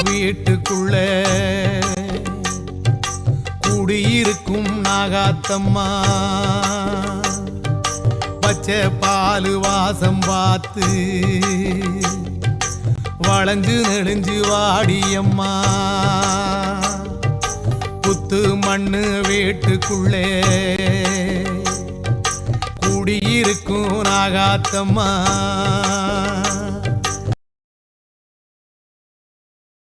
வீட்டுக்குள்ள குடியிருக்கும் நாகாத்தம்மா பச்சை பாலு வாசம் பார்த்து வளைஞ்சு நெளிஞ்சு வாடியம்மா புத்து மண்ணு வீட்டுக்குள்ளே குடியிருக்கும் நாகாத்தம்மா